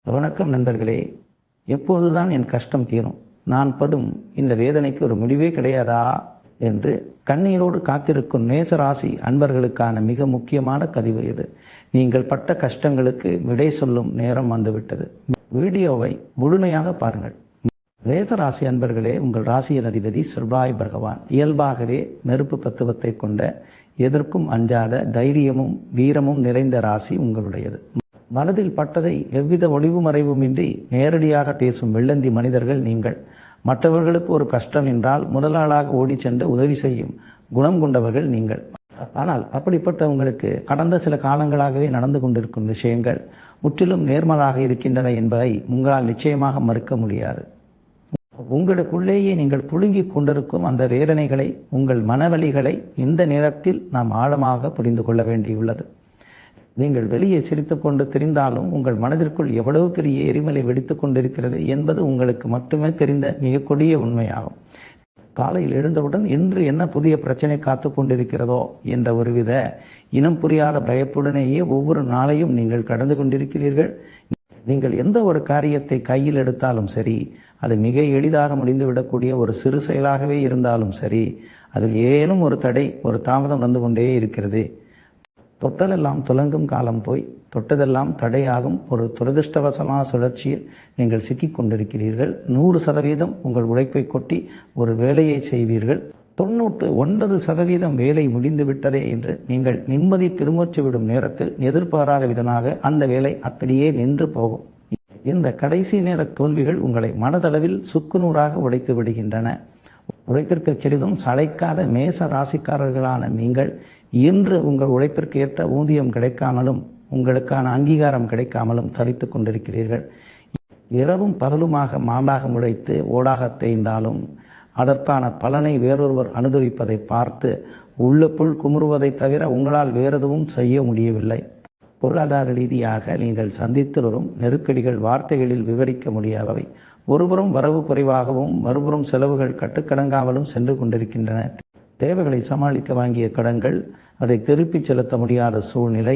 வணக்கம் நண்பர்களே. எப்போதுதான் என் கஷ்டம் தீரும், நான் படும் இந்த வேதனைக்கு ஒரு முடிவே கிடையாதா என்று கண்ணீரோடு காத்திருக்கும் நேசராசி அன்பர்களுக்கான மிக முக்கியமான பதிவு இது. நீங்கள் பட்ட கஷ்டங்களுக்கு விடை சொல்லும் நேரம் வந்துவிட்டது. வீடியோவை முழுமையாக பாருங்கள். நேசராசி அன்பர்களே, உங்கள் ராசியின் அதிபதி செவ்வாய் பகவான் இயல்பாகவே நெருப்பு தத்துவத்தை கொண்ட, எதற்கும் அஞ்சாத, தைரியமும் வீரமும் நிறைந்த ராசி உங்களுடையது. மனதில் பட்டதை எவ்வித ஒளிவு மறைவுமின்றி நேரடியாக பேசும் வெள்ளந்தி மனிதர்கள் நீங்கள். மற்றவர்களுக்கு ஒரு கஷ்டம் என்றால் முதலாளாக ஓடி சென்று உதவி செய்யும் குணம் கொண்டவர்கள் நீங்கள். ஆனால் அப்படிப்பட்ட உங்களுக்கு கடந்த சில காலங்களாகவே நடந்து கொண்டிருக்கும் விஷயங்கள் முற்றிலும் நேர்மலாக இருக்கின்றன என்பதை உங்களால் நிச்சயமாக மறுக்க முடியாது. உங்களுக்குள்ளேயே நீங்கள் புழுங்கிக் கொண்டிருக்கும் அந்த வேதனைகளை, உங்கள் மனவலிகளை இந்த நேரத்தில் நாம் ஆழமாக புரிந்து கொள்ள வேண்டியுள்ளது. நீங்கள் வெளியே சிரித்து கொண்டு தெரிந்தாலும் உங்கள் மனதிற்குள் எவ்வளவு பெரிய எரிமலை வெடித்துக் கொண்டிருக்கிறது என்பது உங்களுக்கு மட்டுமே தெரிந்த மிக கொடிய உண்மையாகும். காலையில் எழுந்தவுடன் இன்று என்ன புதிய பிரச்சனை காத்து கொண்டிருக்கிறதோ என்ற ஒருவித இனம் புரியாத பயப்புடனேயே ஒவ்வொரு நாளையும் நீங்கள் கடந்து கொண்டிருக்கிறீர்கள். நீங்கள் எந்த ஒரு காரியத்தை கையில் எடுத்தாலும் சரி, அது மிக எளிதாக முடிந்துவிடக்கூடிய ஒரு சிறு செயலாகவே இருந்தாலும் சரி, அதில் ஏனும் ஒரு தடை, ஒரு தாமதம் வந்து கொண்டே இருக்கிறது. தொட்டதெல்லாம் துலங்கும் காலம் போய் தொட்டதெல்லாம் தடையாகும் ஒரு துரதிருஷ்டவசமான சுழற்சியில் நீங்கள் சிக்கிக் கொண்டிருக்கிறீர்கள். 100% உங்கள் உழைப்பை கொட்டி ஒரு வேலையை செய்வீர்கள். 99% வேலை முடிந்து விட்டதே என்று நீங்கள் நிம்மதி பெருமூச்சு விடும் நேரத்தில் எதிர்பாராத விதமாக அந்த வேலை அப்படியே நின்று போகும். இந்த கடைசி நேர தோல்விகள் உங்களை மனதளவில் சுக்குநூறாக உடைத்து விடுகின்றன. உழைப்பிற்கு சிறிதும் சளைக்காத மேச ராசிக்காரர்களான நீங்கள் இன்று உங்கள் உழைப்பிற்கு ஏற்ற ஊதியம் கிடைக்காமலும் உங்களுக்கான அங்கீகாரம் கிடைக்காமலும் தவித்துக் கொண்டிருக்கிறீர்கள். இரவும் பகலுமாக மாடாக உழைத்து ஓடாக தேய்ந்தாலும் அதற்கான பலனை வேறொருவர் அனுபவிப்பதை பார்த்து உள்ளுக்குள் குமுறுவதை தவிர உங்களால் வேறெதுவும் செய்ய முடியவில்லை. பொருளாதார ரீதியாக நீங்கள் சந்தித்து வரும் நெருக்கடிகள் வார்த்தைகளில் விவரிக்க முடியாதவை. ஒருபுறம் வரவு குறைவாகவும் மறுபுறம் செலவுகள் கட்டுக்கடங்காமலும் சென்று கொண்டிருக்கின்றன. தேவைகளை சமாளிக்க வாங்கிய கடன்கள், அதை திருப்பிச் செலுத்த முடியாத சூழ்நிலை,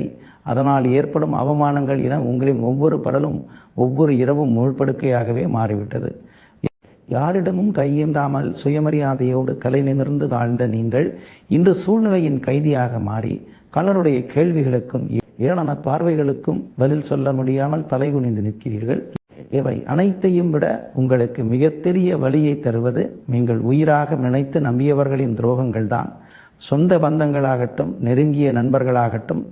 அதனால் ஏற்படும் அவமானங்கள் என உங்களின் ஒவ்வொரு படலும் ஒவ்வொரு இரவும் முழுப்படுக்கையாகவே மாறிவிட்டது. யாரிடமும் கையேந்தாமல் சுயமரியாதையோடு கலை நிமிர்ந்து வாழ்ந்த நீங்கள் இன்று சூழ்நிலையின் கைதியாக மாறி கலருடைய கேள்விகளுக்கும் ஏளன பார்வைகளுக்கும் பதில் சொல்ல முடியாமல் தலைகுனிந்து நிற்கிறீர்கள். இவை அனைத்தையும் விட உங்களுக்கு மிகப்பெரிய வலியை தருவது நீங்கள் உயிராக நினைத்து நம்பியவர்களின் துரோகங்கள் தான். சொந்த பந்தங்களாகட்டும், நெருங்கிய நண்பர்களாகட்டும்,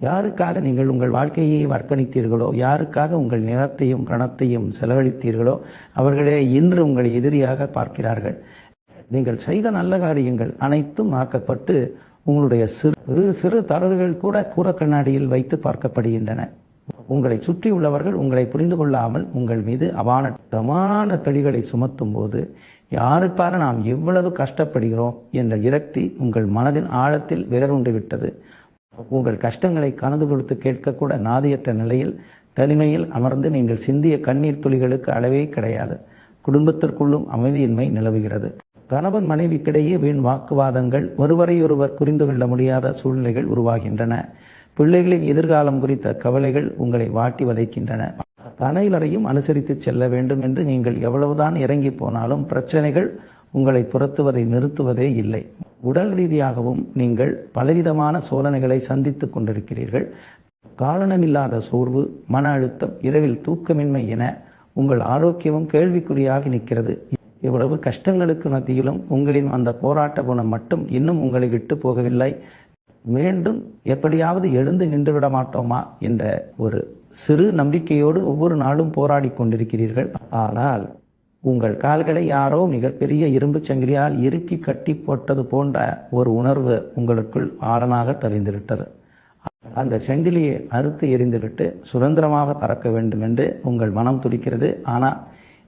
யாருக்காக நீங்கள் உங்கள் வாழ்க்கையை அர்ப்பணித்தீர்களோ, யாருக்காக உங்கள் நேரத்தையும் கணத்தையும் செலவழித்தீர்களோ, அவர்களே இன்று உங்களை எதிரியாக பார்க்கிறார்கள். நீங்கள் செய்த நல்ல காரியங்கள் அனைத்தும் ஆக்கப்பட்டு உங்களுடைய சிறு சிறு தவறுகள் கூட கூர கண்ணாடியில் வைத்து பார்க்கப்படுகின்றன. உங்களை சுற்றி உள்ளவர்கள் உங்களை புரிந்து கொள்ளாமல் உங்கள் மீது அபானமான கழிகளை சுமத்தும் போது யாருக்காக நாம் எவ்வளவு கஷ்டப்படுகிறோம் என்ற விரக்தி உங்கள் மனதின் ஆழத்தில் வேரூன்றி விட்டது. உங்கள் கஷ்டங்களை கனது கொடுத்து கேட்கக்கூட நாதியற்ற நிலையில் தனிமையில் அமர்ந்து நீங்கள் சிந்திய கண்ணீர் துளிகளுக்கு அளவே கிடையாது. குடும்பத்திற்குள்ளும் அமைதியின்மை நிலவுகிறது. கணவன் மனைவிக்கிடையே வீண் வாக்குவாதங்கள், ஒருவரையொருவர் புரிந்து கொள்ள முடியாத சூழ்நிலைகள் உருவாகின்றன. பிள்ளைகளின் எதிர்காலம் குறித்த கவலைகள் உங்களை வாட்டி வதைக்கின்றன. அனைவரையும் அனுசரித்து செல்ல வேண்டும் என்று நீங்கள் எவ்வளவுதான் இறங்கி போனாலும் பிரச்சனைகள் உங்களை புரத்துவதை நிறுத்துவதே இல்லை. உடல் ரீதியாகவும் நீங்கள் பலவிதமான சோதனைகளை சந்தித்து கொண்டிருக்கிறீர்கள். காரணமில்லாத சோர்வு, மன அழுத்தம், இரவில் தூக்கமின்மை என உங்கள் ஆரோக்கியமும் கேள்விக்குறியாக நிற்கிறது. இவ்வளவு கஷ்டங்களுக்கு மத்தியிலும் உங்களின் அந்த போராட்ட குணம் மட்டும் இன்னும் உங்களை விட்டு போகவில்லை. மீண்டும் எப்படியாவது எழுந்து நின்று விட மாட்டோமா என்ற ஒரு சிறு நம்பிக்கையோடு ஒவ்வொரு நாளும் போராடி கொண்டிருக்கிறீர்கள். ஆனால் உங்கள் கால்களை யாரோ மிகப்பெரிய இரும்பு சங்கிலியால் இறுக்கி கட்டி போட்டது போன்ற ஒரு உணர்வு உங்களுக்குள் ஆழமாக தெரிந்துவிட்டது. அந்த சங்கிலியை அறுத்து எறிந்துவிட்டு சுதந்திரமாக பறக்க வேண்டும் என்று உங்கள் மனம் துடிக்கிறது. ஆனால்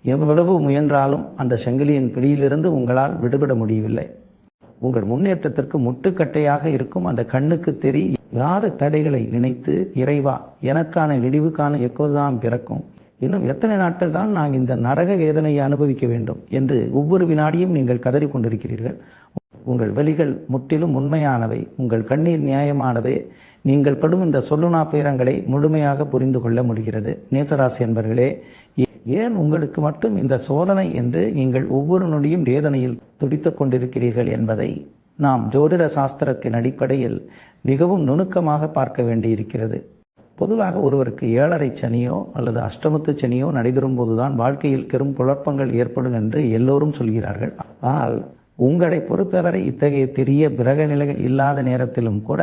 எவ்வளவு முயன்றாலும் அந்த சங்கிலியின் பிடியிலிருந்து உங்களால் விடுபட முடியவில்லை. உங்கள் முன்னேற்றத்திற்கு முட்டுக்கட்டையாக இருக்கும் அந்த கண்ணுக்கு தெரியாத தடைகளை நினைத்து, இறைவா, எனக்கான விடிவுக்கான எப்போதுதான் பிறக்கும், இன்னும் எத்தனை நாட்கள் தான் நான் இந்த நரக வேதனையை அனுபவிக்க வேண்டும் என்று ஒவ்வொரு வினாடியும் நீங்கள் கதறி கொண்டிருக்கிறீர்கள். உங்கள் வலிகள் முற்றிலும் உண்மையானவை, உங்கள் கண்ணீர் நியாயமானவை. நீங்கள் படும் இந்த சொல்லுனா பேரங்களை முழுமையாக புரிந்து கொள்ள முடிகிறது. நேசராசி என்பர்களே, ஏன் உங்களுக்கு மட்டும் இந்த சோதனை என்று நீங்கள் ஒவ்வொரு நொடியும் வேதனையில் துடித்துக் கொண்டிருக்கிறீர்கள் என்பதை நாம் ஜோதிட சாஸ்திரத்தின் அடிப்படையில் மிகவும் நுணுக்கமாக பார்க்க வேண்டியிருக்கிறது. பொதுவாக ஒருவருக்கு 7.5 சனியோ அல்லது அஷ்டமத்து சனியோ நடைபெறும் போதுதான் வாழ்க்கையில் பெரும் குழப்பங்கள் ஏற்படும் என்று எல்லோரும் சொல்கிறார்கள். ஆனால் உங்களை பொறுத்தவரை இத்தகைய பெரிய கிரக நிலைகள் இல்லாத நேரத்திலும் கூட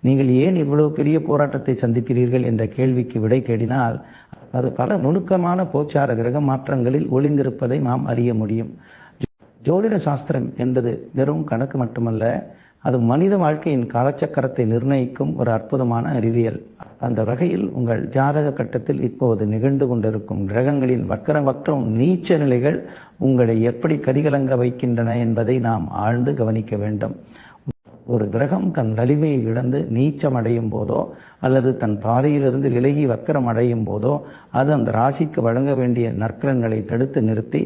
நீங்கள் ஏன் இவ்வளவு பெரிய போராட்டத்தை சந்திக்கிறீர்கள் என்ற கேள்விக்கு விடை தேடினால் அது பல நுணுக்கமான கோச்சார கிரக மாற்றங்களில் ஒளிந்திருப்பதை நாம் அறிய முடியும். ஜோதிட சாஸ்திரம் என்பது வெறும் கணக்கு மட்டுமல்ல, அது மனித வாழ்க்கையின் காலச்சக்கரத்தை நிர்ணயிக்கும் ஒரு அற்புதமான அறிவியல். அந்த வகையில் உங்கள் ஜாதக கட்டத்தில் இப்போது நிகழ்ந்து கொண்டிருக்கும் கிரகங்களின் வக்கரம் நீச்ச நிலைகள் உங்களை எப்படி கதிகலங்க வைக்கின்றன என்பதை நாம் ஆழ்ந்து கவனிக்க வேண்டும். ஒரு கிரகம் தன் வலிமையை இழந்து நீச்சம் அடையும் போதோ அல்லது தன் பாதையிலிருந்து விலகி வக்கரம் அடையும் போதோ அது அந்த ராசிக்கு வழங்க வேண்டிய நற்கலன்களை தடுத்து நிறுத்தி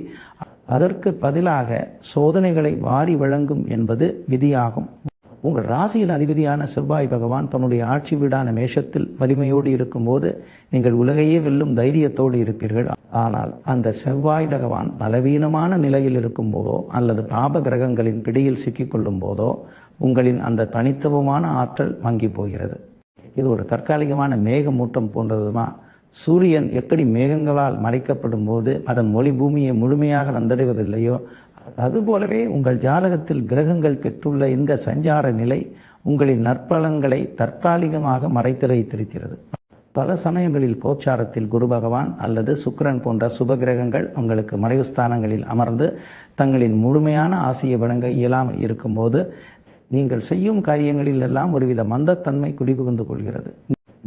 அதற்கு பதிலாக சோதனைகளை வாரி வழங்கும் என்பது விதியாகும். உங்கள் ராசியின் அதிபதியான செவ்வாய் பகவான் தன்னுடைய ஆட்சி வீடான மேஷத்தில் வலிமையோடு இருக்கும்போது நீங்கள் உலகையே வெல்லும் தைரியத்தோடு இருப்பீர்கள். ஆனால் அந்த செவ்வாய் பகவான் பலவீனமான நிலையில் இருக்கும் போதோ அல்லது பாப கிரகங்களின் பிடியில் சிக்கிக்கொள்ளும் போதோ உங்களின் அந்த தனித்துவமான ஆற்றல் மங்கி போகிறது. இது ஒரு தற்காலிகமான மேகமூட்டம் போன்றதுமா? சூரியன் எப்படி மேகங்களால் மறைக்கப்படும் போது அதன் ஒளி பூமியை முழுமையாக வந்தடைவதில்லையோ அதுபோலவே உங்கள் ஜாதகத்தில் கிரகங்கள் பெற்றுள்ள இந்த சஞ்சார நிலை உங்களின் நற்பலன்களை தற்காலிகமாக மறைத்து வைத்திருக்கிறது. பல சமயங்களில் கோச்சாரத்தில் குரு பகவான் அல்லது சுக்கிரன் போன்ற சுப கிரகங்கள் உங்களுக்கு மறைவு ஸ்தானங்களில் அமர்ந்து தங்களின் முழுமையான ஆசையை வழங்க இயலாமல் இருக்கும்போது நீங்கள் செய்யும் காரியங்களில் எல்லாம் ஒருவித மந்தத்தன்மை குடிபுகுந்து கொள்கிறது.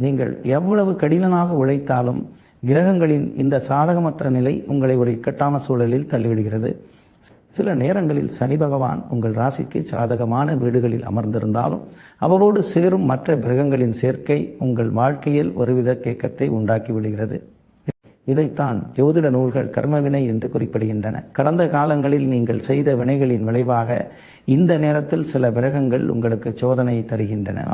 நீங்கள் எவ்வளவு கடினமாக உழைத்தாலும் கிரகங்களின் இந்த சாதகமற்ற நிலை உங்களை ஒரு இக்கட்டான சூழலில் தள்ளிவிடுகிறது. சில நேரங்களில் சனி பகவான் உங்கள் ராசிக்கு சாதகமான வீடுகளில் அமர்ந்திருந்தாலும் அவரோடு சேரும் மற்ற கிரகங்களின் சேர்க்கை உங்கள் வாழ்க்கையில் ஒருவித தேக்கத்தை உண்டாக்கி விடுகிறது. இதைத்தான் ஜோதிட நூல்கள் கர்மவினை என்று குறிப்பிடுகின்றன. கடந்த காலங்களில் நீங்கள் செய்த வினைகளின் விளைவாக இந்த நேரத்தில் சில கிரகங்கள் உங்களுக்கு சோதனையை தருகின்றன.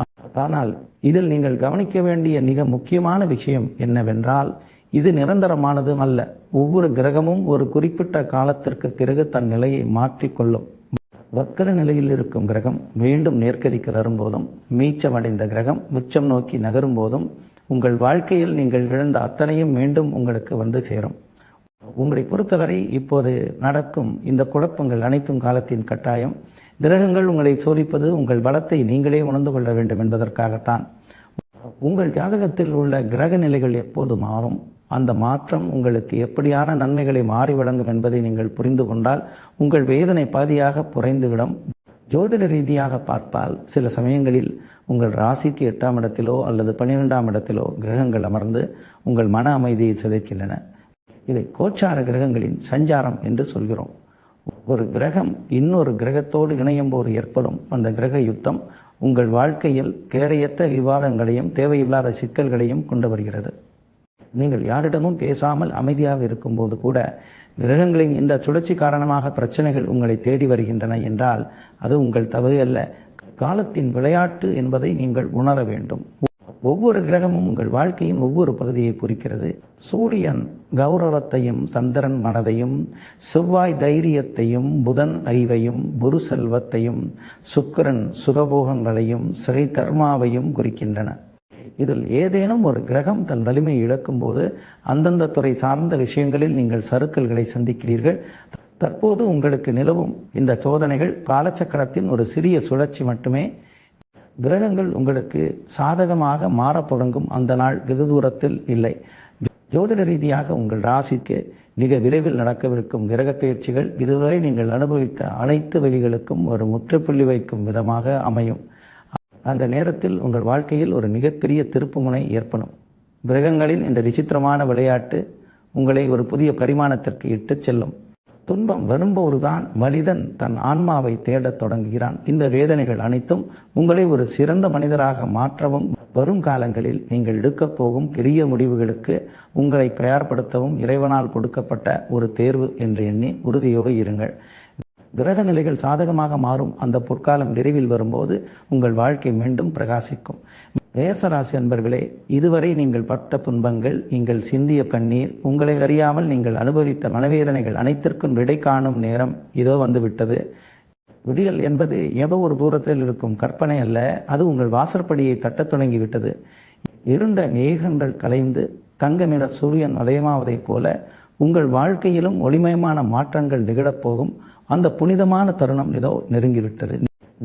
ஆனால் இதில் நீங்கள் கவனிக்க வேண்டிய மிக முக்கியமான விஷயம் என்னவென்றால் இது நிரந்தரமானதும் அல்ல. ஒவ்வொரு கிரகமும் ஒரு குறிப்பிட்ட காலத்திற்கு பிறகு தன் நிலையை மாற்றிக்கொள்ளும். வக்கர நிலையில் இருக்கும் கிரகம் மீண்டும் நேர்கதிக்கு வரும்போதும் மீச்சமடைந்த கிரகம் உச்சம் நோக்கி நகரும் போதும் உங்கள் வாழ்க்கையில் நீங்கள் இழந்த அத்தனையும் மீண்டும் உங்களுக்கு வந்து சேரும். உங்களை பொறுத்தவரை இப்போது நடக்கும் இந்த குழப்பங்கள் அனைத்தும் காலத்தின் கட்டாயம். கிரகங்கள் உங்களை சோதிப்பது உங்கள் பலத்தை நீங்களே உணர்ந்து கொள்ள வேண்டும் என்பதற்காகத்தான். உங்கள் ஜாதகத்தில் உள்ள கிரக நிலைகள் எப்போது மாறும், அந்த மாற்றம் உங்களுக்கு எப்படியான நன்மைகளை மாறி வழங்கும் என்பதை நீங்கள் புரிந்து கொண்டால் உங்கள் வேதனை பாதியாக குறைந்துவிடும். ஜோதிட ரீதியாக பார்த்தால் சில சமயங்களில் உங்கள் ராசிக்கு 8ஆம் இடத்திலோ அல்லது 12ஆம் இடத்திலோ கிரகங்கள் அமர்ந்து உங்கள் மன அமைதியை சிதைக்கின்றன. இதை கோச்சார கிரகங்களின் சஞ்சாரம் என்று சொல்கிறோம். ஒரு கிரகம் இன்னொரு கிரகத்தோடு இணையும் போது ஏற்படும் அந்த கிரக யுத்தம் உங்கள் வாழ்க்கையில் தேவையற்ற விவாதங்களையும் தேவையில்லாத சிக்கல்களையும் கொண்டு வருகிறது. நீங்கள் யாரிடமும் பேசாமல் அமைதியாக இருக்கும்போது கூட கிரகங்களின் இந்த சுழற்சி காரணமாக பிரச்சனைகள் உங்களை தேடி வருகின்றன என்றால் அது உங்கள் தவறு அல்ல, காலத்தின் விளையாட்டு என்பதை நீங்கள் உணர வேண்டும். ஒவ்வொரு கிரகமும் உங்கள் வாழ்க்கையின் ஒவ்வொரு பகுதியை குறிக்கிறது. சூரியன் கௌரவத்தையும் சந்திரன் மனதையும், செவ்வாய் தைரியத்தையும், புதன் அறிவையும், குரு செல்வத்தையும், சுக்கிரன் சுகபோகங்களையும், ஸ்ரீ கர்மாவையும் குறிக்கின்றன. இதில் ஏதேனும் ஒரு கிரகம் தன் வலிமை இழக்கும் போது அந்தந்த துறை சார்ந்த விஷயங்களில் நீங்கள் சறுக்கல்களை சந்திக்கிறீர்கள். தற்போது உங்களுக்கு நிலவும் இந்த சோதனைகள் காலச்சக்கரத்தின் ஒரு சிறிய சுழற்சி மட்டுமே. கிரகங்கள் உங்களுக்கு சாதகமாக மாறத் தொடங்கும் அந்த நாள் வெகு தூரத்தில் இல்லை. ஜோதிட ரீதியாக உங்கள் ராசிக்கு மிக விரைவில் நடக்கவிருக்கும் கிரக பயிற்சிகள் இதுவரை நீங்கள் அனுபவித்த அனைத்து வழிகளுக்கும் ஒரு முற்றுப்புள்ளி வைக்கும் விதமாக அமையும். அந்த நேரத்தில் உங்கள் வாழ்க்கையில் ஒரு மிகப்பெரிய திருப்புமுனை ஏற்படும். கிரகங்களின் இந்த விசித்திரமான விளையாட்டு உங்களை ஒரு புதிய பரிமாணத்திற்கு இட்டு செல்லும். துன்பம் வரும்போதுதான் மனிதன் தன் ஆன்மாவை தேடத் தொடங்குகிறான். இந்த வேதனைகள் அனைத்தும் உங்களை ஒரு சிறந்த மனிதராக மாற்றவும் வரும் காலங்களில் நீங்கள் எடுக்கப் போகும் பெரிய முடிவுகளுக்கு உங்களை தயார்படுத்தவும் இறைவனால் கொடுக்கப்பட்ட ஒரு தேர்வு என்று எண்ணி உறுதியோடு இருங்கள். கிரக நிலைகள் சாதகமாக மாறும் அந்த பொற்காலம் விரைவில் வரும்போது உங்கள் வாழ்க்கை மீண்டும் பிரகாசிக்கும். மேசராசி அன்பர்களே, இதுவரை நீங்கள் பட்ட துன்பங்கள், நீங்கள் சிந்திய கண்ணீர், உங்களை அறியாமல் நீங்கள் அனுபவித்த மனவேதனைகள் அனைத்திற்கும் விடை காணும் நேரம் இதோ வந்துவிட்டது. விடியல் என்பது ஏதோ ஒரு தூரத்தில் இருக்கும் கற்பனை அல்ல, அது உங்கள் வாசற்படியை தட்டத் தொடங்கிவிட்டது. இருண்ட மேகங்கள் கலைந்து தங்க நிற சூரியன் உதயமாவதைப் போல உங்கள் வாழ்க்கையிலும் ஒளிமயமான மாற்றங்கள் நிகழப்போகும் அந்த புனிதமான தருணம் இதோ நெருங்கிவிட்டது.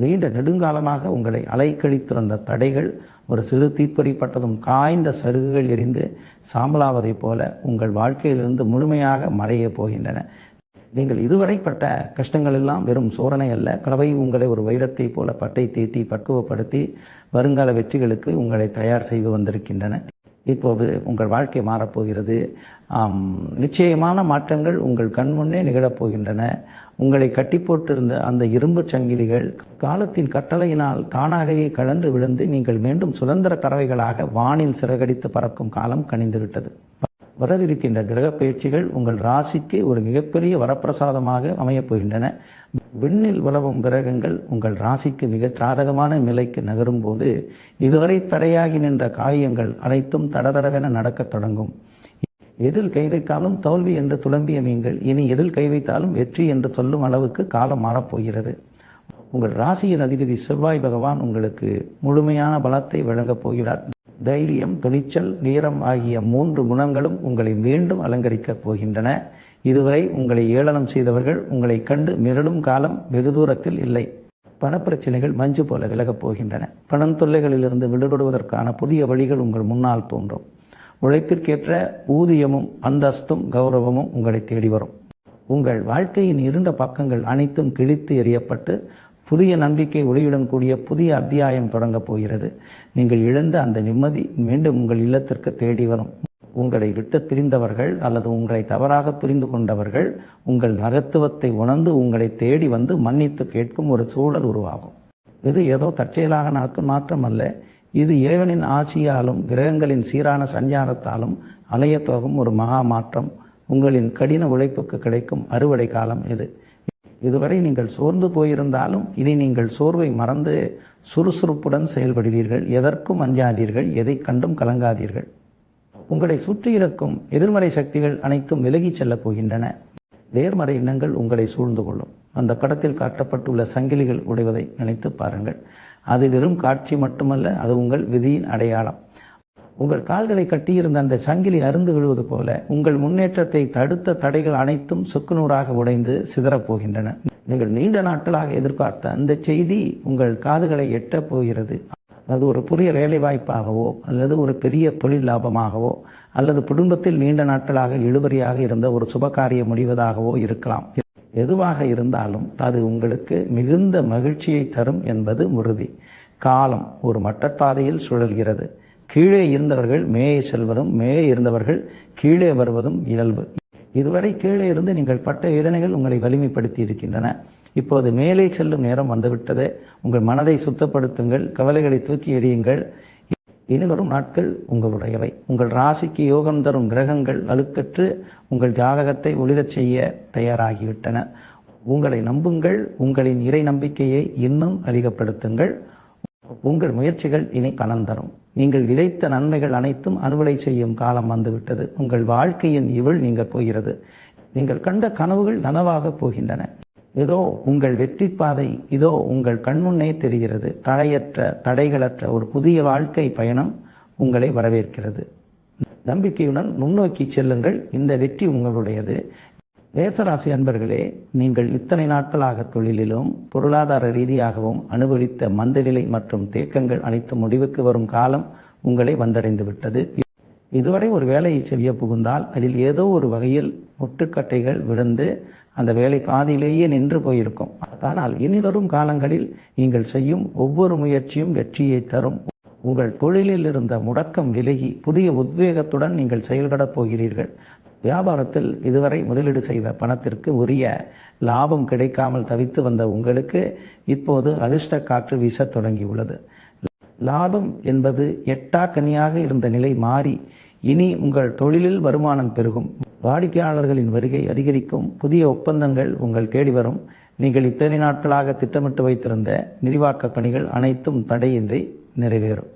நீண்ட நெடுங்காலமாக உங்களை அலைக்கழித்திருந்த தடைகள் ஒரு சிறு தீப்பொறிப்பட்டதும் காய்ந்த சருகுகள் எரிந்து சாம்பலாவதைப் போல உங்கள் வாழ்க்கையிலிருந்து முழுமையாக மறைய போகின்றன. நீங்கள் இதுவரை பட்ட கஷ்டங்கள் எல்லாம் வெறும் சோதனை அல்ல, கலவை உங்களை ஒரு வைரத்தை போல பட்டை தீட்டி பக்குவப்படுத்தி வருங்கால வெற்றிகளுக்கு உங்களை தயார் செய்து வந்திருக்கின்றன. இப்போது உங்கள் வாழ்க்கை மாறப்போகிறது. நிச்சயமான மாற்றங்கள் உங்கள் கண்முன்னே நிகழப்போகின்றன. உங்களை கட்டி போட்டிருந்த அந்த இரும்பு சங்கிலிகள் காலத்தின் கட்டளையினால் தானாகவே கழன்று விழுந்து நீங்கள் மீண்டும் சுதந்திர பறவைகளாக வானில் சிறகடித்து பறக்கும் காலம் கனிந்துவிட்டது. வரவிருக்கின்ற கிரக பயிற்சிகள் உங்கள் ராசிக்கு ஒரு மிகப்பெரிய வரப்பிரசாதமாக அமையப் போகின்றன. விண்ணில் உலவும் கிரகங்கள் உங்கள் ராசிக்கு மிக சாதகமான நிலைக்கு நகரும் போது இதுவரை தடையாகி நின்ற காரியங்கள் அனைத்தும் தடதடவென நடக்கத் தொடங்கும். எதில் கை வைத்தாலும் தோல்வி என்று துளம்பிய நீங்கள் இனி எதில் கை வைத்தாலும் வெற்றி என்று சொல்லும் அளவுக்கு காலம் மாறப்போகிறது. உங்கள் ராசியின் அதிபதி செவ்வாய் பகவான் உங்களுக்கு முழுமையான பலத்தை வழங்கப் போகிறார். தைரியம், துணிச்சல், வீரம் ஆகிய 3 குணங்களும் உங்களை மீண்டும் அலங்கரிக்கப் போகின்றன. இதுவரை உங்களை ஏளனம் செய்தவர்கள் உங்களை கண்டு மிரளும் காலம் வெகு தூரத்தில் இல்லை. பணப்பிரச்சனைகள் மஞ்சு போல விலகப் போகின்றன. பணம் தொல்லைகளிலிருந்து விடுபடுவதற்கான புதிய வழிகள் உங்கள் முன்னால் தோன்றும். உழைப்பிற்கேற்ற ஊதியமும் அந்தஸ்தும் கௌரவமும் உங்களை தேடி வரும். உங்கள் வாழ்க்கையின் இருண்ட பக்கங்கள் அனைத்தும் கிழித்து எறியப்பட்டு புதிய நம்பிக்கை ஒளியுடன் கூடிய புதிய அத்தியாயம் தொடங்கப் போகிறது. நீங்கள் இழந்த அந்த நிம்மதி மீண்டும் உங்கள் இல்லத்திற்கு தேடி வரும். உங்களை விட்டு பிரிந்தவர்கள் அல்லது உங்களை தவறாக புரிந்து கொண்டவர்கள் உங்கள் நகத்துவத்தை உணர்ந்து உங்களை தேடி வந்து மன்னித்து கேட்கும் ஒரு சூழல் உருவாகும். இது ஏதோ தற்செயலாக நடக்கும் மாற்றம் அல்ல. இது இறைவனின் ஆட்சியாலும் கிரகங்களின் சீரான சஞ்சாரத்தாலும் அலையத்தோகும் ஒரு மகா மாற்றம். உங்களின் கடின உழைப்புக்கு கிடைக்கும் அறுவடை காலம் இது. இதுவரை நீங்கள் சோர்ந்து போயிருந்தாலும் இனி நீங்கள் சோர்வை மறந்து சுறுசுறுப்புடன் செயல்படுவீர்கள். எதற்கும் அஞ்சாதீர்கள், எதை கண்டும் கலங்காதீர்கள். உங்களை சுற்றி இருக்கும் எதிர்மறை சக்திகள் அனைத்தும் விலகிச் செல்லப் போகின்றன. நேர்மறை எண்ணங்கள் உங்களை சூழ்ந்து கொள்ளும். அந்த படத்தில் காட்டப்பட்டுள்ள சங்கிலிகள் உடைவதை நினைத்து பாருங்கள். அது வெறும் காட்சி மட்டுமல்ல, அது உங்கள் விதியின் அடையாளம். உங்கள் கால்களை கட்டியிருந்த அந்த சங்கிலி அருந்து விழுவது போல உங்கள் முன்னேற்றத்தை தடுத்த தடைகள் அனைத்தும் சுக்குநூறாக உடைந்து சிதறப்போகின்றன. நீங்கள் நீண்ட நாட்களாக எதிர்பார்த்த அந்த செய்தி உங்கள் காதுகளை எட்டப் போகிறது. அது ஒரு புதிய வேலை வாய்ப்பாகவோ அல்லது ஒரு பெரிய தொழில் லாபமாகவோ அல்லது குடும்பத்தில் நீண்ட நாட்களாக இழுபறியாக இருந்த ஒரு சுபகாரியம் முடிவதாகவோ இருக்கலாம். எதுவாக இருந்தாலும் அது உங்களுக்கு மிகுந்த மகிழ்ச்சியை தரும் என்பது உறுதி. காலம் ஒரு மட்டப்பாதையில் சுழல்கிறது. கீழே இருந்தவர்கள் மேலே செல்வதும் மேலே இருந்தவர்கள் கீழே வருவதும் இயல்பு. இதுவரை கீழே இருந்து நீங்கள் பட்ட வேதனைகள் உங்களை வலிமைப்படுத்தி இருக்கின்றன. இப்போது மேலே செல்லும் நேரம் வந்துவிட்டது. உங்கள் மனதை சுத்தப்படுத்துங்கள், கவலைகளை தூக்கி எறியுங்கள். இனி வரும் நாட்கள் உங்களுடையவை. உங்கள் ராசிக்கு யோகம் தரும் கிரகங்கள் அழுக்கற்று உங்கள் ஜாதகத்தை ஒளிரச் செய்ய தயாராகிவிட்டன. உங்களை நம்புங்கள். உங்களின் இறை நம்பிக்கையை இன்னும் அதிகப்படுத்துங்கள். உங்கள் முயற்சிகள் இனி பலன் தரும். நீங்கள் விதைத்த நன்மைகள் அனைத்தும் அறுவடை செய்யும் காலம் வந்துவிட்டது. உங்கள் வாழ்க்கையின் இவள் நீங்க போகிறது. நீங்கள் கண்ட கனவுகள் நனவாக போகின்றன. இதோ உங்கள் வெற்றி பாதை இதோ உங்கள் கண்முன்னே தெரிகிறது. தடைகளற்ற ஒரு புதிய வாழ்க்கை பயணம் உங்களை வரவேற்கிறது. நம்பிக்கையுடன் முன்னோக்கி செல்லுங்கள். இந்த வெற்றி உங்களுடையது. மேசராசி அன்பர்களே, நீங்கள் இத்தனை நாட்களாக தொழிலிலும் பொருளாதார ரீதியாகவும் அனுபவித்த மந்தநிலை மற்றும் தேக்கங்கள் அனைத்து முடிவுக்கு வரும் காலம் உங்களை வந்தடைந்து விட்டது. இதுவரை ஒரு வேலையை செய்ய புகுந்தால் அதில் ஏதோ ஒரு வகையில் முட்டுக்கட்டைகள் விழுந்து அந்த வேலை பாதியிலேயே நின்று போயிருக்கும். ஆனால் இனி வரும் காலங்களில் நீங்கள் செய்யும் ஒவ்வொரு முயற்சியும் வெற்றியை தரும். உங்கள் தொழிலில் இருந்த முடக்கம் விலகி புதிய உத்வேகத்துடன் நீங்கள் செயல்படப் போகிறீர்கள். வியாபாரத்தில் இதுவரை முதலீடு செய்த பணத்திற்கு உரிய லாபம் கிடைக்காமல் தவித்து வந்த உங்களுக்கு இப்போது அதிர்ஷ்ட காற்று வீச தொடங்கியுள்ளது. லாபம் என்பது எட்டாக்கனியாக இருந்த நிலை மாறி இனி உங்கள் தொழிலில் வருமானம் பெருகும். வாடிக்கையாளர்களின் வருகை அதிகரிக்கும். புதிய ஒப்பந்தங்கள் உங்கள் தேடி வரும். நீங்கள் இத்தனை நாட்களாக திட்டமிட்டு வைத்திருந்த விரிவாக்க பணிகள் அனைத்தும் தடையின்றி நிறைவேறும்.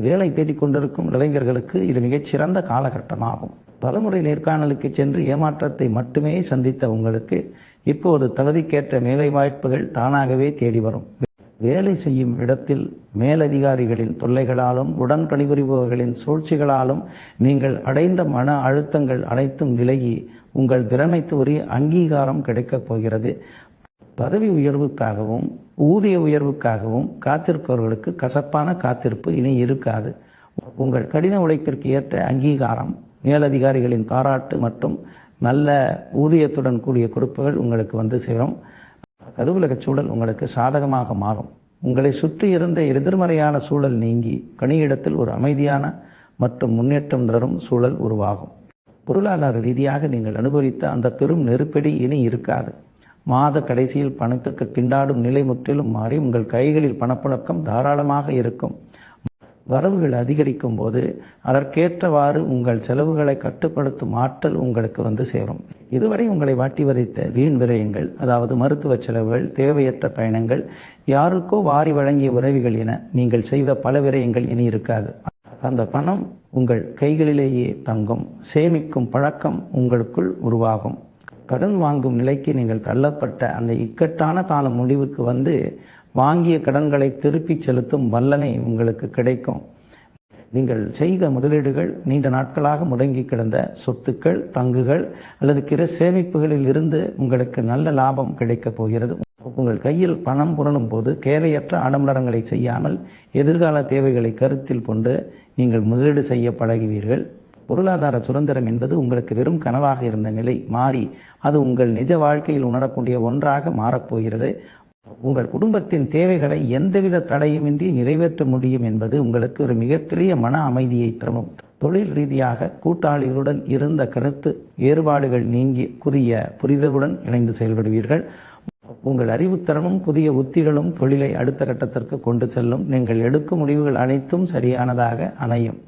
வேலை தேடிக் கொண்டிருக்கும் இளைஞர்களுக்கு இது மிகச்சிறந்த காலகட்டமாகும். பலமுறை நேர்காணலுக்கு சென்று ஏமாற்றத்தை மட்டுமே சந்தித்த உங்களுக்கு இப்போது தகுதிக்கேற்ற வேலை வாய்ப்புகள் தானாகவே தேடி வரும். வேலை செய்யும் இடத்தில் மேலதிகாரிகளின் தொல்லைகளாலும் உடன் பணிபுரிபவர்களின் சூழ்ச்சிகளாலும் நீங்கள் அடைந்த மன அழுத்தங்கள் அனைத்தும் விலகி உங்கள் திறமைக்கு உரிய அங்கீகாரம் கிடைக்கப் போகிறது. பதவி உயர்வுக்காகவும் ஊதிய உயர்வுக்காகவும் காத்திருப்பவர்களுக்கு கசப்பான காத்திருப்பு இனி இருக்காது. உங்கள் கடின உழைப்பிற்கு ஏற்ற அங்கீகாரம், மேலதிகாரிகளின் பாராட்டு மற்றும் நல்ல ஊதியத்துடன் கூடிய குறிப்புகள் உங்களுக்கு வந்து சேரும். அலுவலக சூழல் உங்களுக்கு சாதகமாக மாறும். உங்களை சுற்றி இருந்த எதிர்மறையான சூழல் நீங்கி பணியிடத்தில் ஒரு அமைதியான மற்றும் முன்னேற்றம் தரும் சூழல் உருவாகும். பொருளாதார ரீதியாக நீங்கள் அனுபவித்த அந்த பெரும் நெருக்கடி இனி இருக்காது. மாத கடைசியில் பணத்திற்கு திண்டாடும் நிலை முற்றிலும் மாறி உங்கள் கைகளில் பணப்புழக்கம் தாராளமாக இருக்கும். வரவுகள் அதிகரிக்கும் போது அதற்கேற்றவாறு உங்கள் செலவுகளை கட்டுப்படுத்தும் ஆற்றல் உங்களுக்கு வந்து சேரும். இதுவரை உங்களை வாட்டி வதைத்த வீண் விரயங்கள், அதாவது மருத்துவ செலவுகள், தேவையற்ற பயணங்கள், யாருக்கோ வாரி வழங்கிய உதவிகள் என நீங்கள் செய்த பல விரயங்கள் இனி இருக்காது. அந்த பணம் உங்கள் கைகளிலேயே தங்கும். சேமிக்கும் பழக்கம் உங்களுக்குள் உருவாகும். கடன் வாங்கும் நிலைக்கு நீங்கள் தள்ளப்பட்ட அந்த இக்கட்டான காலம் முடிவுக்கு வந்து வாங்கிய கடன்களை திருப்பி செலுத்தும் வல்லமை உங்களுக்கு கிடைக்கும். நீங்கள் செய்த முதலீடுகள், நீண்ட நாட்களாக முடங்கி கிடந்த சொத்துக்கள், பங்குகள் அல்லது பிற சேமிப்புகளில் இருந்து உங்களுக்கு நல்ல லாபம் கிடைக்கப் போகிறது. உங்கள் கையில் பணம் புரளும் போது தேவையற்ற ஆடம்பரங்களை செய்யாமல் எதிர்கால தேவைகளை கருத்தில் கொண்டு நீங்கள் முதலீடு செய்ய பழகுவீர்கள். பொருளாதார சுதந்திரம் என்பது உங்களுக்கு வெறும் கனவாக இருந்த நிலை மாறி அது உங்கள் நிஜ வாழ்க்கையில் உணரக்கூடிய ஒன்றாக மாறப்போகிறது. உங்கள் குடும்பத்தின் தேவைகளை எந்தவித தடையுமின்றி நிறைவேற்ற முடியும் என்பது உங்களுக்கு ஒரு மிகப்பெரிய மன அமைதியை தரும். தொழில் ரீதியாக கூட்டாளிகளுடன் இருந்த கருத்து வேறுபாடுகள் நீங்கி புதிய புரிதலுடன் இணைந்து செயல்படுவீர்கள். உங்கள் அறிவுத்திறனும் புதிய உத்திகளும் தொழிலை அடுத்த கட்டத்திற்கு கொண்டு செல்லும். நீங்கள் எடுக்கும் முடிவுகள் அனைத்தும் சரியானதாக அமையும்.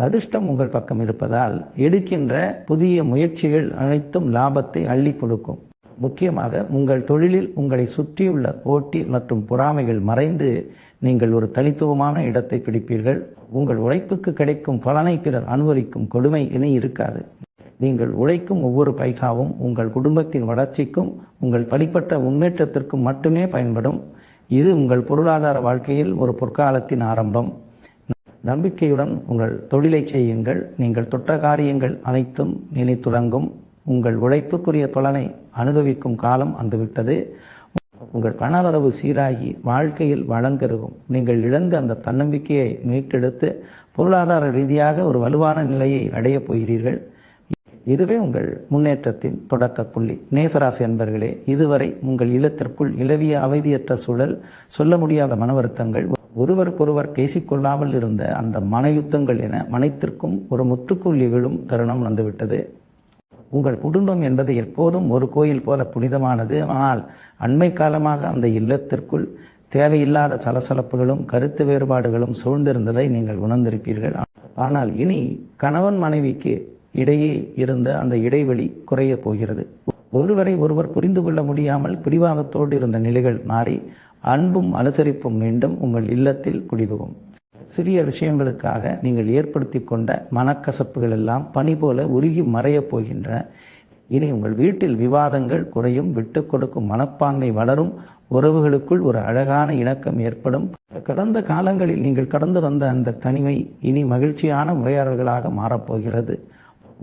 அதிர்ஷ்டம் உங்கள் பக்கம் இருப்பதால் எடுக்கின்ற புதிய முயற்சிகள் அனைத்தும் லாபத்தை அள்ளி கொடுக்கும். முக்கியமாக உங்கள் தொழிலில் உங்களை சுற்றியுள்ள போட்டி மற்றும் பொறாமைகள் மறைந்து நீங்கள் ஒரு தனித்துவமான இடத்தை பிடிப்பீர்கள். உங்கள் உழைப்புக்கு கிடைக்கும் பலனை பிறர் அனுபவிக்கும் கொடுமை இனி இருக்காது. நீங்கள் உழைக்கும் ஒவ்வொரு பைசாவும் உங்கள் குடும்பத்தின் வளர்ச்சிக்கும் உங்கள் தனிப்பட்ட முன்னேற்றத்திற்கும் மட்டுமே பயன்படும். இது உங்கள் பொருளாதார வாழ்க்கையில் ஒரு பொற்காலத்தின் ஆரம்பம். நம்பிக்கையுடன் உங்கள் தொழிலை செய்யுங்கள். நீங்கள் தொட்ட காரியங்கள் அனைத்தும் இனி தொடங்கும். உங்கள் உழைப்புக்குரிய பலனை அனுபவிக்கும் காலம் வந்துவிட்டது. உங்கள் பணவரவு சீராகி வாழ்க்கையில் வளம் பெருகும். நீங்கள் இழந்த அந்த தன்னம்பிக்கையை மீட்டெடுத்து பொருளாதார ரீதியாக ஒரு வலுவான நிலையை அடையப் போகிறீர்கள். இதுவே உங்கள் முன்னேற்றத்தின் தொடக்க புள்ளி. நேசராசி அன்பர்களே, இதுவரை உங்கள் இல்லத்திற்குள் நிலவிய அமைதியற்ற சூழல், சொல்ல முடியாத மன வருத்தங்கள், ஒருவருக்கொருவர் பேசிக்கொள்ளாமல் இருந்த அந்த மனயுத்தங்கள் என மனைத்திற்கும் ஒரு முற்றுப்புள்ளி விழும் தருணம் வந்துவிட்டது. உங்கள் குடும்பம் என்பது எப்போதும் ஒரு கோயில் போல புனிதமானது. ஆனால் அண்மை காலமாக அந்த இல்லத்திற்குள் தேவையில்லாத சலசலப்புகளும் கருத்து வேறுபாடுகளும் சூழ்ந்திருந்ததை நீங்கள் உணர்ந்திருப்பீர்கள். ஆனால் இனி கணவன் மனைவிக்கு இடையே இருந்த அந்த இடைவெளி குறைய போகிறது. ஒருவரை ஒருவர் புரிந்து கொள்ள முடியாமல் பிடிவாதத்தோடு இருந்த நிலைகள் மாறி அன்பும் அனுசரிப்பும் மீண்டும் உங்கள் இல்லத்தில் குடிபுகும். சிறிய விஷயங்களுக்காக நீங்கள் ஏற்படுத்தி கொண்ட மனக்கசப்புகள் எல்லாம் பனி போல உருகி மறையப் போகின்றன. இனி உங்கள் வீட்டில் விவாதங்கள் குறையும். விட்டு கொடுக்கும் மனப்பான்மை வளரும். உறவுகளுக்குள் ஒரு அழகான இணக்கம் ஏற்படும். கடந்த காலங்களில் நீங்கள் கடந்து வந்த அந்த தனிமை இனி மகிழ்ச்சியான உரையாடல்களாக மாறப்போகிறது.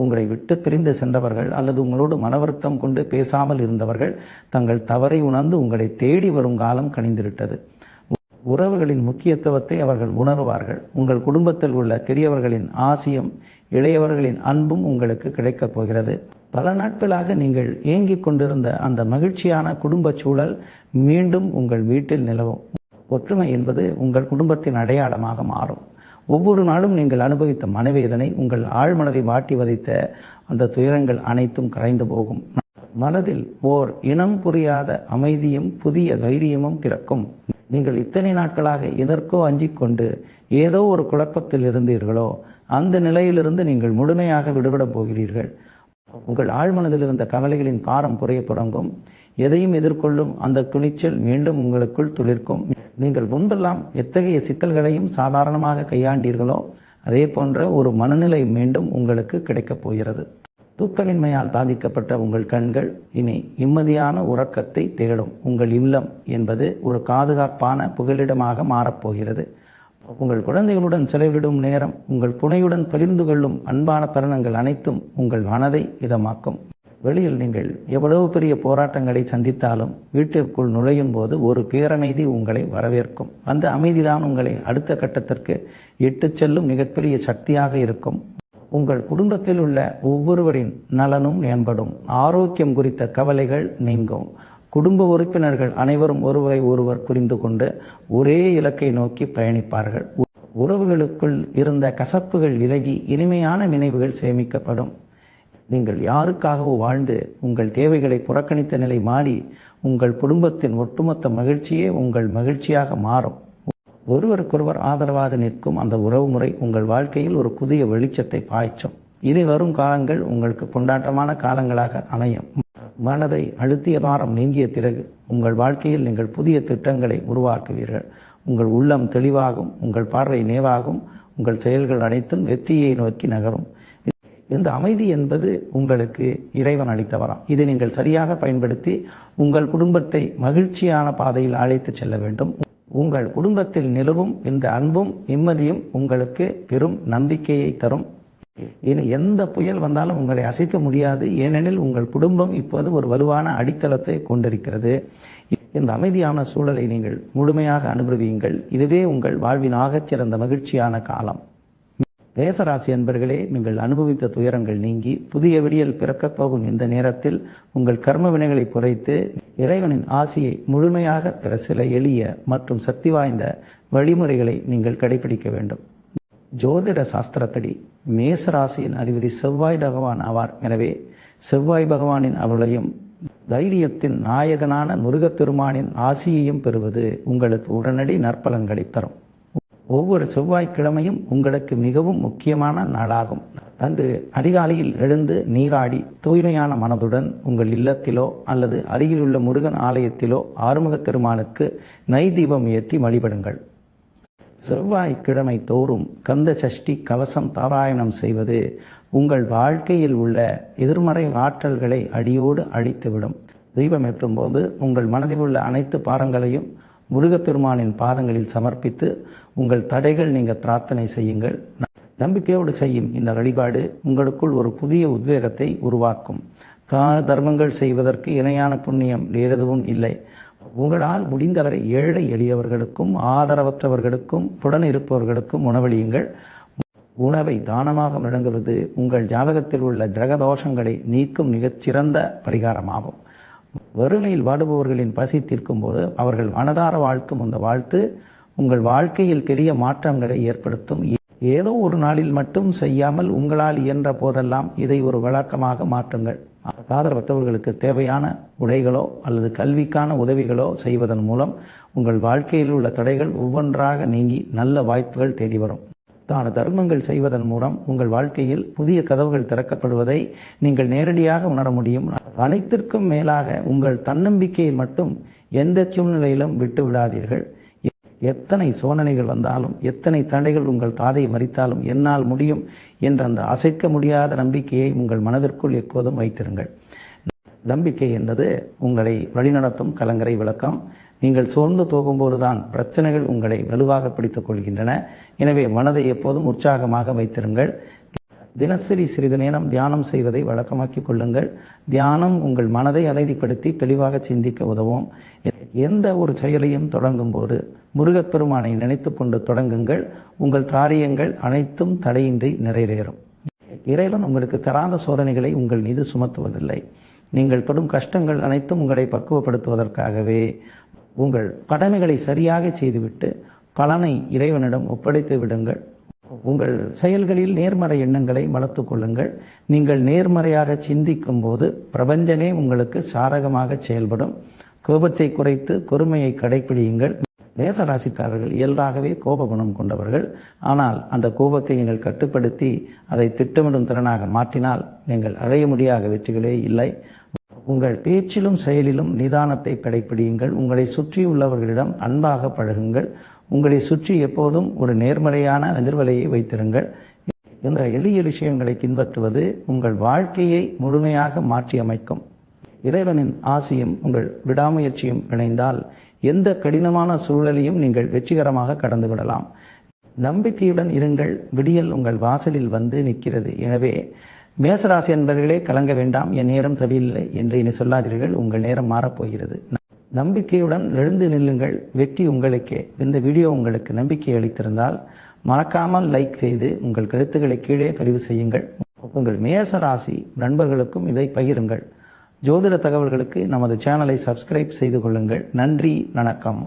உங்களை விட்டு பிரிந்து சென்றவர்கள் அல்லது உங்களோடு மனவருத்தம் கொண்டு பேசாமல் இருந்தவர்கள் தங்கள் தவறை உணர்ந்து உங்களை தேடி வரும் காலம் கனிந்துவிட்டது. உறவுகளின் முக்கியத்துவத்தை அவர்கள் உணர்வார்கள். உங்கள் குடும்பத்தில் உள்ள பெரியவர்களின் ஆசியும் இளையவர்களின் அன்பும் உங்களுக்கு கிடைக்கப் போகிறது. பல நாட்களாக நீங்கள் ஏங்கிக் கொண்டிருந்த அந்த மகிழ்ச்சியான குடும்ப சூழல் மீண்டும் உங்கள் வீட்டில் நிலவும். ஒற்றுமை என்பது உங்கள் குடும்பத்தின் அடையாளமாக மாறும். ஒவ்வொரு நாளும் நீங்கள் அனுபவித்த மனவேதனை, உங்கள் ஆழ்மனதை வாட்டி வதைத்த அந்த துயரங்கள் அனைத்தும் கரைந்து போகும். மனதில் ஓர் இனம் புரியாத அமைதியும் புதிய தைரியமும் பிறக்கும். நீங்கள் இத்தனை நாட்களாக எதற்கோ அஞ்சிக்கொண்டு ஏதோ ஒரு குழப்பத்தில் இருந்தீர்களோ அந்த நிலையிலிருந்து நீங்கள் முழுமையாக விடுபட போகிறீர்கள். உங்கள் ஆழ்மனதில் இருந்த கவலைகளின் பாரம் குறைய தொடங்கும். எதையும் எதிர்கொள்ளும் அந்த துணிச்சல் மீண்டும் உங்களுக்குள் துளிர்க்கும். நீங்கள் முன்பெல்லாம் எத்தகைய சிக்கல்களையும் சாதாரணமாக கையாண்டீர்களோ அதே போன்ற ஒரு மனநிலை மீண்டும் உங்களுக்கு கிடைக்கப் போகிறது. தூக்கமின்மையால் பாதிக்கப்பட்ட உங்கள் கண்கள் இனி நிம்மதியான உறக்கத்தை தேடும். உங்கள் இல்லம் என்பது ஒரு பாதுகாப்பான புகலிடமாக மாறப்போகிறது. உங்கள் குழந்தைகளுடன் செலவிடும் நேரம், உங்கள் துணையுடன் பகிர்ந்து கொள்ளும் அன்பான தருணங்கள் அனைத்தும் உங்கள் மனதை இதமாக்கும். வெளியில் நீங்கள் எவ்வளவு பெரிய போராட்டங்களை சந்தித்தாலும் வீட்டிற்குள் நுழையும் போது ஒரு பேரமைதி உங்களை வரவேற்கும். அந்த அமைதிதான் உங்களை அடுத்த கட்டத்திற்கு இட்டுச் செல்லும் மிகப்பெரிய சக்தியாக இருக்கும். உங்கள் குடும்பத்தில் உள்ள ஒவ்வொருவரின் நலனும் மேம்படும். ஆரோக்கியம் குறித்த கவலைகள் நீங்கும். குடும்ப உறுப்பினர்கள் அனைவரும் ஒருவரை ஒருவர் புரிந்து கொண்டு ஒரே இலக்கை நோக்கி பயணிப்பார்கள். உறவுகளுக்குள் இருந்த கசப்புகள் விலகி இனிமையான நினைவுகள் சேமிக்கப்படும். நீங்கள் யாருக்காகவோ வாழ்ந்து உங்கள் தேவைகளை புறக்கணித்த நிலை மாறி உங்கள் குடும்பத்தின் ஒட்டுமொத்த மகிழ்ச்சியே உங்கள் மகிழ்ச்சியாக மாறும். ஒருவருக்கொருவர் ஆதரவாக நிற்கும் அந்த உறவு முறை உங்கள் வாழ்க்கையில் ஒரு புதிய வெளிச்சத்தை பாய்ச்சும். இனி வரும் காலங்கள் உங்களுக்கு கொண்டாட்டமான காலங்களாக அமையும். மனதை அழுத்திய பாரம் நீங்கிய பிறகு உங்கள் வாழ்க்கையில் நீங்கள் புதிய திட்டங்களை உருவாக்குவீர்கள். உங்கள் உள்ளம் தெளிவாகும், உங்கள் பார்வை நேவாகும், உங்கள் செயல்கள் அனைத்தும் வெற்றியை நோக்கி நகரும். இந்த அமைதி என்பது உங்களுக்கு இறைவன் அளித்தவராம். இதை நீங்கள் சரியாக பயன்படுத்தி உங்கள் குடும்பத்தை மகிழ்ச்சியான பாதையில் அழைத்து செல்ல வேண்டும். உங்கள் குடும்பத்தில் நிலவும் இந்த அன்பும் நிம்மதியும் உங்களுக்கு பெரும் நம்பிக்கையை தரும். இனி எந்த புயல் வந்தாலும் உங்களை அசைக்க முடியாது. ஏனெனில் உங்கள் குடும்பம் இப்போது ஒரு வலுவான அடித்தளத்தை கொண்டிருக்கிறது. இந்த அமைதியான சூழலை நீங்கள் முழுமையாக அனுபவியுங்கள். இதுவே உங்கள் வாழ்வின் ஆகச்சிறந்த மகிழ்ச்சியான காலம். மேசராசி அன்பர்களே, நீங்கள் அனுபவித்த துயரங்கள் நீங்கி புதிய விடியல் பிறக்கப் போகும் இந்த நேரத்தில் உங்கள் கர்ம வினைகளை குறைத்து இறைவனின் ஆசியை முழுமையாக பெற சில எளிய மற்றும் சக்தி வாய்ந்த வழிமுறைகளை நீங்கள் கடைபிடிக்க வேண்டும். ஜோதிட சாஸ்திரப்படி மேசராசியின் அதிபதி செவ்வாய் பகவான் ஆவார். எனவே செவ்வாய் பகவானின் அருளையும் தைரியத்தின் நாயகனான முருகப்பெருமானின் ஆசியையும் பெறுவது உங்களுக்கு உடனடி நற்பலன்களை தரும். ஒவ்வொரு செவ்வாய்க்கிழமையும் உங்களுக்கு மிகவும் முக்கியமான நாளாகும். அன்று அதிகாலையில் எழுந்து நீராடி தூய்மையான மனதுடன் உங்கள் இல்லத்திலோ அல்லது அருகிலுள்ள முருகன் ஆலயத்திலோ ஆறுமுக பெருமானுக்கு நெய் தீபம் ஏற்றி வழிபடுங்கள். செவ்வாய்க்கிழமை தோறும் கந்த சஷ்டி கவசம் பாராயணம் செய்வது உங்கள் வாழ்க்கையில் உள்ள எதிர்மறை ஆற்றல்களை அடியோடு அழித்துவிடும். தீபம் ஏற்றும் போது உங்கள் மனதில் உள்ள அனைத்து பாரங்களையும் முருகப்பெருமானின் பாதங்களில் சமர்ப்பித்து உங்கள் தடைகள் நீங்க பிரார்த்தனை செய்யுங்கள். நம்பிக்கையோடு செய்யும் இந்த வழிபாடு உங்களுக்குள் ஒரு புதிய உத்வேகத்தை உருவாக்கும். தான தர்மங்கள் செய்வதற்கு இணையான புண்ணியம் வேறெதுவும் இல்லை. உங்களால் முடிந்தவரை ஏழை எளியவர்களுக்கும் ஆதரவற்றவர்களுக்கும் புடன் இருப்பவர்களுக்கும் உணவளியுங்கள். உணவை தானமாக வழங்குவது உங்கள் ஜாதகத்தில் உள்ள கிரக தோஷங்களை நீக்கும் மிகச்சிறந்த பரிகாரமாகும். வறுமையில் வாடுபவர்களின் பசி தீர்க்கும் போது அவர்கள் மனதார வாழ்த்தும் அந்த வாழ்த்து உங்கள் வாழ்க்கையில் பெரிய மாற்றங்களை ஏற்படுத்தும். ஏதோ ஒரு நாளில் மட்டும் செய்யாமல் உங்களால் இயன்ற போதெல்லாம் இதை ஒரு வழக்கமாக மாற்றுங்கள். ஆதரவற்றவர்களுக்கு தேவையான உடைகளோ அல்லது கல்விக்கான உதவிகளோ செய்வதன் மூலம் உங்கள் வாழ்க்கையில் உள்ள தடைகள் ஒவ்வொன்றாக நீங்கி நல்ல வாய்ப்புகள் தேடி வரும். தான தர்மங்கள் செய்வதன் மூலம் உங்கள் வாழ்க்கையில் புதிய கதவுகள் திறக்கப்படுவதை நீங்கள் நேரடியாக உணர முடியும். அனைத்திற்கும் மேலாக உங்கள் தன்னம்பிக்கையை மட்டும் எந்த சூழ்நிலையிலும் விட்டு விடாதீர்கள். எத்தனை சோதனைகள் வந்தாலும் எத்தனை தடைகள் உங்கள் பாதையை மறித்தாலும் என்னால் முடியும் என்ற அந்த அசைக்க முடியாத நம்பிக்கையை உங்கள் மனதிற்குள் எப்போதும் வைத்திருங்கள். நம்பிக்கை என்பது உங்களை வழிநடத்தும் கலங்கரை விளக்கம். நீங்கள் சோர்ந்து போகும்போதுதான் பிரச்சனைகள் உங்களை வலுவாக பிடித்துக் கொள்கின்றன. எனவே மனதை எப்போதும் உற்சாகமாக வைத்திருங்கள். தினசரி சிறிது நேரம் தியானம் செய்வதை வழக்கமாக்கிக் கொள்ளுங்கள். தியானம் உங்கள் மனதை அமைதிப்படுத்தி தெளிவாக சிந்திக்க உதவும். எந்த ஒரு செயலையும் தொடங்கும் போது முருகப்பெருமானை நினைத்து கொண்டு தொடங்குங்கள். உங்கள் காரியங்கள் அனைத்தும் தடையின்றி நிறைவேறும். இறைவன் உங்களுக்கு தராத சோதனைகளை உங்கள் மீது சுமத்துவதில்லை. நீங்கள் படும் கஷ்டங்கள் அனைத்தும் உங்களை பக்குவப்படுத்துவதற்காகவே. உங்கள் கடமைகளை சரியாக செய்துவிட்டு பலனை இறைவனிடம் ஒப்படைத்து விடுங்கள். உங்கள் செயல்களில் நேர்மறை எண்ணங்களை வளர்த்து கொள்ளுங்கள். நீங்கள் நேர்மறையாக சிந்திக்கும் போது பிரபஞ்சமே உங்களுக்கு சாதகமாக செயல்படும். கோபத்தை குறைத்து பொறுமையை கடைபிடியுங்கள். மேச ராசிக்காரர்கள் இயல்பாகவே கோப குணம் கொண்டவர்கள். ஆனால் அந்த கோபத்தை நீங்கள் கட்டுப்படுத்தி அதை திட்டமிடும் திறனாக மாற்றினால் நீங்கள் அடைய முடியாத வெற்றிகளே இல்லை. உங்கள் பேச்சிலும் செயலிலும் நிதானத்தை கடைப்பிடியுங்கள். உங்களை சுற்றியுள்ளவர்களிடம் அன்பாக பழகுங்கள். உங்களை சுற்றி எப்போதும் ஒரு நேர்மறையான எதிர்வலையை வைத்திருங்கள். இந்த எளிய விஷயங்களை பின்பற்றுவது உங்கள் வாழ்க்கையை முழுமையாக மாற்றி அமைக்கும். இறைவனின் ஆசியும் உங்கள் விடாமுயற்சியும் இணைந்தால் எந்த கடினமான சூழலையும் நீங்கள் வெற்றிகரமாக கடந்து விடலாம். நம்பிக்கையுடன் இருங்கள். விடியல் உங்கள் வாசலில் வந்து நிற்கிறது. எனவே மேசராசி என்பவர்களே, கலங்க வேண்டாம், என் நேரம் சரியில்லை என்று இனி சொல்லாதீர்கள். உங்கள் நேரம் மாறப்போகிறது. நம்பிக்கையுடன் எழுந்து நில்லுங்கள். வெற்றி உங்களுக்கே. இந்த வீடியோ உங்களுக்கு நம்பிக்கை அளித்திருந்தால் மறக்காமல் லைக் செய்து உங்கள் கருத்துக்களை கீழே பதிவு செய்யுங்கள். உங்கள் மேசராசி நண்பர்களுக்கும் இதை பகிருங்கள். ஜோதிட தகவல்களுக்கு நமது சேனலை சப்ஸ்கிரைப் செய்து கொள்ளுங்கள். நன்றி, வணக்கம்.